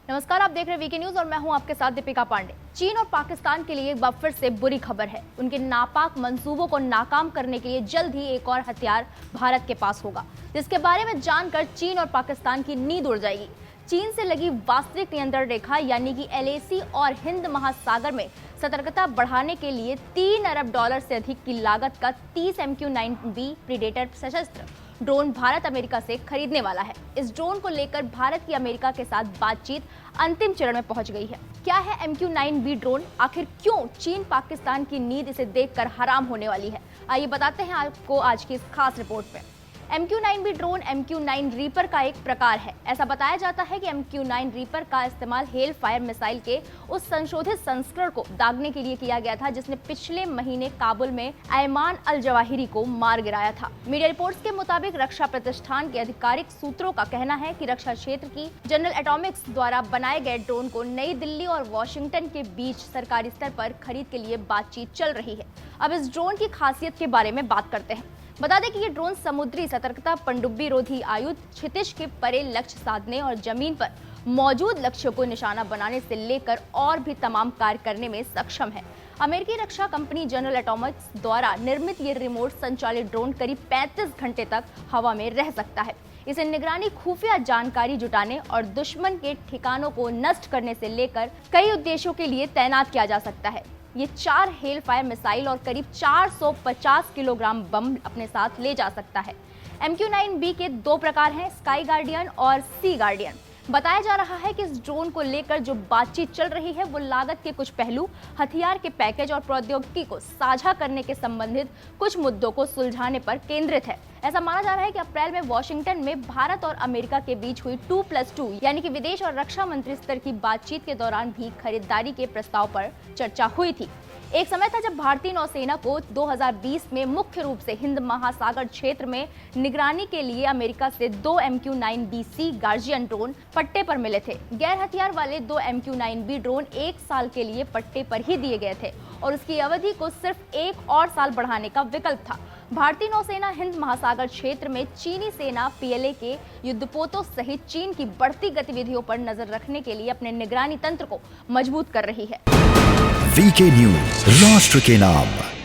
नमस्कार, आप देख रहे हैं वीके न्यूज और मैं हूं आपके साथ दीपिका पांडे। चीन और पाकिस्तान के लिए एक बार फिर से बुरी खबर है। उनके नापाक मंसूबों को नाकाम करने के लिए जल्द ही एक और हथियार भारत के पास होगा, जिसके बारे में जानकर चीन और पाकिस्तान की नींद उड़ जाएगी। चीन से लगी वास्तविक नियंत्रण रेखा यानी कि LAC और हिंद महासागर में सतर्कता बढ़ाने के लिए $3 अरब से अधिक की लागत का 30 MQ-9B प्रीडेटर सशस्त्र ड्रोन भारत अमेरिका से खरीदने वाला है। इस ड्रोन को लेकर भारत की अमेरिका के साथ बातचीत अंतिम चरण में पहुंच गई है। क्या है MQ-9B ड्रोन? आखिर क्यों चीन पाकिस्तान की नींद इसे देखकर हराम होने वाली है? आइए बताते हैं आपको आज की इस खास रिपोर्ट में। MQ-9B ड्रोन MQ-9 रीपर का एक प्रकार है। ऐसा बताया जाता है कि MQ-9 रीपर का इस्तेमाल हेल फायर मिसाइल के उस संशोधित संस्करण को दागने के लिए किया गया था जिसने पिछले महीने काबुल में अयमान अल जवाहिरी को मार गिराया था। मीडिया रिपोर्ट्स के मुताबिक रक्षा प्रतिष्ठान के आधिकारिक सूत्रों का कहना है कि रक्षा क्षेत्र की जनरल एटॉमिक्स द्वारा बनाए गए ड्रोन को नई दिल्ली और वॉशिंगटन के बीच सरकारी स्तर पर खरीद के लिए बातचीत चल रही है। अब इस ड्रोन की खासियत के बारे में बात करते हैं। बता दें कि ये ड्रोन समुद्री सतर्कता, पनडुब्बी रोधी आयुध, क्षितिज के परे लक्ष्य साधने और जमीन पर मौजूद लक्ष्यों को निशाना बनाने से लेकर और भी तमाम कार्य करने में सक्षम है। अमेरिकी रक्षा कंपनी जनरल एटॉमिक्स द्वारा निर्मित ये रिमोट संचालित ड्रोन करीब 35 घंटे तक हवा में रह सकता है। इसे निगरानी, खुफिया जानकारी जुटाने और दुश्मन के ठिकानों को नष्ट करने से लेकर कई उद्देश्यों के लिए तैनात किया जा सकता है। ये 4 हेल फायर मिसाइल और करीब 450 किलोग्राम बम अपने साथ ले जा सकता है। MQ-9B के 2 प्रकार हैं, स्काई गार्डियन और सी गार्डियन। बताया जा रहा है कि इस ड्रोन को लेकर जो बातचीत चल रही है वो लागत के कुछ पहलू, हथियार के पैकेज और प्रौद्योगिकी को साझा करने के संबंधित कुछ मुद्दों को सुलझाने पर केंद्रित है। ऐसा माना जा रहा है कि अप्रैल में वॉशिंगटन में भारत और अमेरिका के बीच हुई 2+2 यानी कि विदेश और रक्षा मंत्री स्तर की बातचीत के दौरान भी खरीदारी के प्रस्ताव पर चर्चा हुई थी। एक समय था जब भारतीय नौसेना को 2020 में मुख्य रूप से हिंद महासागर क्षेत्र में निगरानी के लिए अमेरिका से 2 MQ-9B सी गार्जियन ड्रोन पट्टे पर मिले थे। गैर हथियार वाले 2 MQ-9B ड्रोन 1 साल के लिए पट्टे पर ही दिए गए थे और उसकी अवधि को सिर्फ 1 और साल बढ़ाने का विकल्प था। भारतीय नौसेना हिंद महासागर क्षेत्र में चीनी सेना PLA के युद्धपोतों सहित चीन की बढ़ती गतिविधियों पर नजर रखने के लिए अपने निगरानी तंत्र को मजबूत कर रही है। वीके न्यूज, राष्ट्र के नाम।